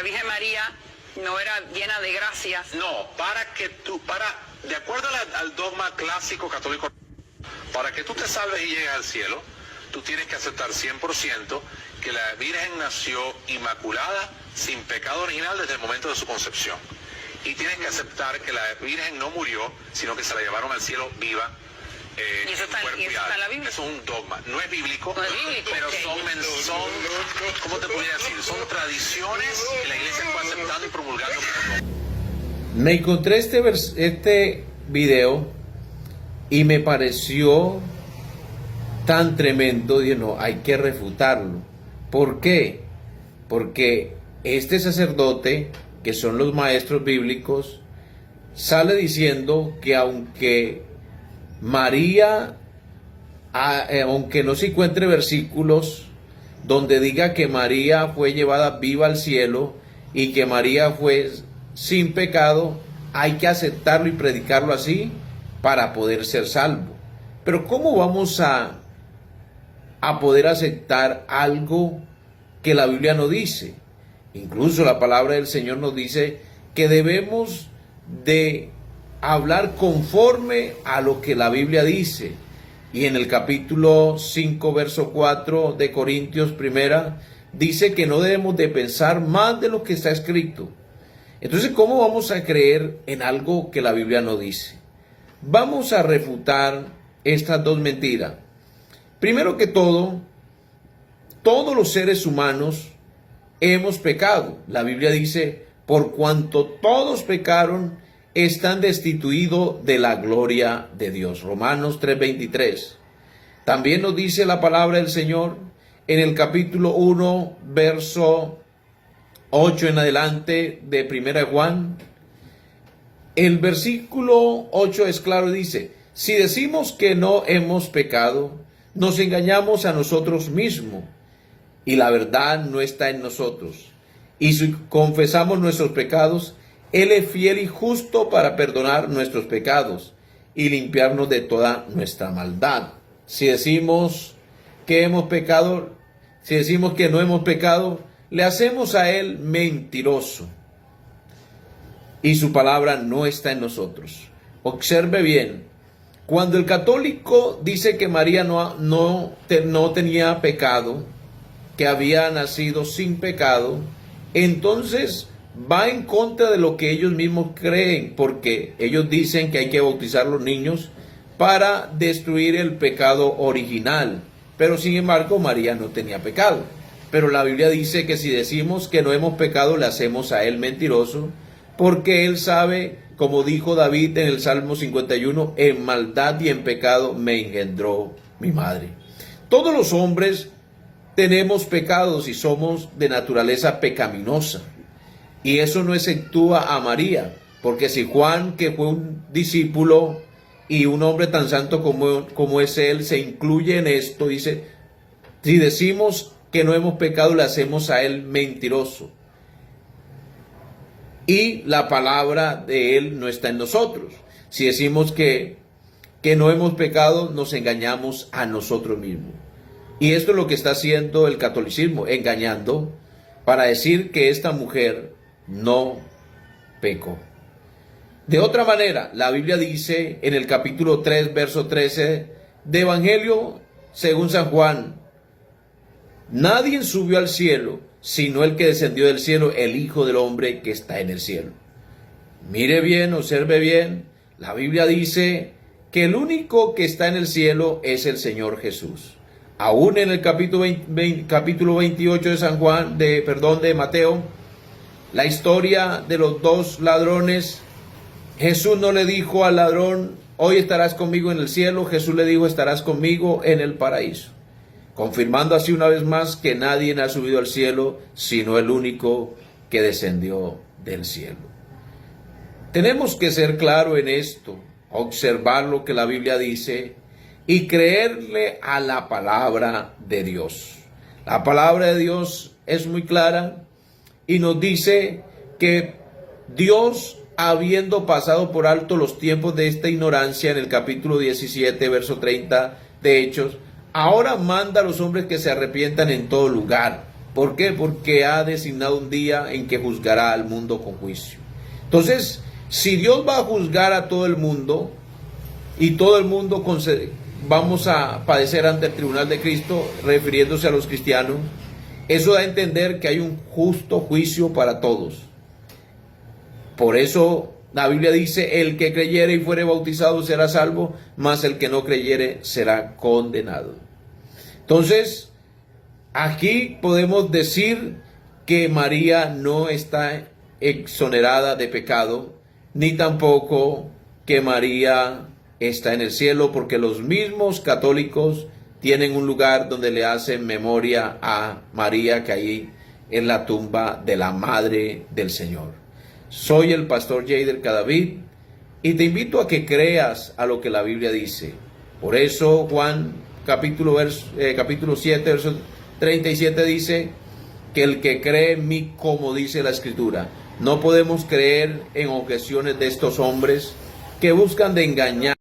Virgen María no era llena de gracia. No, de acuerdo al dogma clásico católico, para que tú te salves y llegues al cielo, tú tienes que aceptar 100% que la Virgen nació inmaculada, sin pecado original desde el momento de su concepción. Y tienes que aceptar que la Virgen no murió, sino que se la llevaron al cielo viva. Y eso está en la Biblia. Eso es un dogma. No es bíblico, No es bíblico, pero okay. son, ¿cómo te podría decir? Son tradiciones que la iglesia fue aceptando y promulgando como dogma. Me encontré este video y me pareció tan tremendo. Dije, no, hay que refutarlo. ¿Por qué? Porque este sacerdote, que son los maestros bíblicos, sale diciendo que aunque María, aunque no se encuentre versículos donde diga que María fue llevada viva al cielo y que María fue sin pecado, hay que aceptarlo y predicarlo así para poder ser salvo. Pero ¿cómo vamos a poder aceptar algo que la Biblia no dice? Incluso la palabra del Señor nos dice que debemos de hablar conforme a lo que la Biblia dice. Y en el capítulo 5, verso 4 de Corintios primera, dice que no debemos de pensar más de lo que está escrito. Entonces, ¿cómo vamos a creer en algo que la Biblia no dice? Vamos a refutar estas dos mentiras. Primero que todo, todos los seres humanos hemos pecado. La Biblia dice, por cuanto todos pecaron, están destituidos de la gloria de Dios. Romanos 3:23. También nos dice la palabra del Señor en el capítulo 1, verso 8 en adelante de 1 Juan. El versículo 8 es claro, dice, si decimos que no hemos pecado, nos engañamos a nosotros mismos y la verdad no está en nosotros. Y si confesamos nuestros pecados, Él es fiel y justo para perdonar nuestros pecados y limpiarnos de toda nuestra maldad. Si decimos que hemos pecado, si decimos que no hemos pecado, le hacemos a Él mentiroso y su palabra no está en nosotros. Observe bien, cuando el católico dice que María no tenía pecado, que había nacido sin pecado, entonces va en contra de lo que ellos mismos creen, porque ellos dicen que hay que bautizar a los niños para destruir el pecado original. Pero sin embargo, María no tenía pecado. Pero la Biblia dice que si decimos que no hemos pecado, le hacemos a Él mentiroso, porque Él sabe, como dijo David en el Salmo 51, en maldad y en pecado me engendró mi madre. Todos los hombres tenemos pecados y somos de naturaleza pecaminosa. Y eso no exceptúa a María, porque si Juan, que fue un discípulo y un hombre tan santo como es él, se incluye en esto, dice, si decimos que no hemos pecado, le hacemos a él mentiroso. Y la palabra de él no está en nosotros. Si decimos que no hemos pecado, nos engañamos a nosotros mismos. Y esto es lo que está haciendo el catolicismo, engañando para decir que esta mujer no pecó. De otra manera, la Biblia dice en el capítulo 3, verso 13 de Evangelio según San Juan, nadie subió al cielo, sino el que descendió del cielo, el Hijo del Hombre que está en el cielo. Mire bien, observe bien, la Biblia dice que el único que está en el cielo es el Señor Jesús. Aún en el capítulo 28 de San Juan, de Mateo, la historia de los dos ladrones, Jesús no le dijo al ladrón, hoy estarás conmigo en el cielo, Jesús le dijo, estarás conmigo en el paraíso. Confirmando así una vez más que nadie ha subido al cielo, sino el único que descendió del cielo. Tenemos que ser claros en esto, observar lo que la Biblia dice y creerle a la palabra de Dios. La palabra de Dios es muy clara y nos dice que Dios, habiendo pasado por alto los tiempos de esta ignorancia, en el capítulo 17, verso 30 de Hechos, ahora manda a los hombres que se arrepientan en todo lugar, ¿Por qué? Porque ha designado un día en que juzgará al mundo con juicio. Entonces, si Dios va a juzgar a todo el mundo y todo el mundo vamos a padecer ante el tribunal de Cristo, refiriéndose a los cristianos, eso da a entender que hay un justo juicio para todos. Por eso la Biblia dice, el que creyere y fuere bautizado será salvo, mas el que no creyere será condenado. Entonces, aquí podemos decir que María no está exonerada de pecado, ni tampoco que María está en el cielo, porque los mismos católicos tienen un lugar donde le hacen memoria a María, que ahí es la tumba de la Madre del Señor. Soy el pastor Jader Cadavid y te invito a que creas a lo que la Biblia dice. Por eso Juan capítulo 7, verso 37 dice que el que cree en mí, como dice la Escritura. No podemos creer en objeciones de estos hombres que buscan de engañar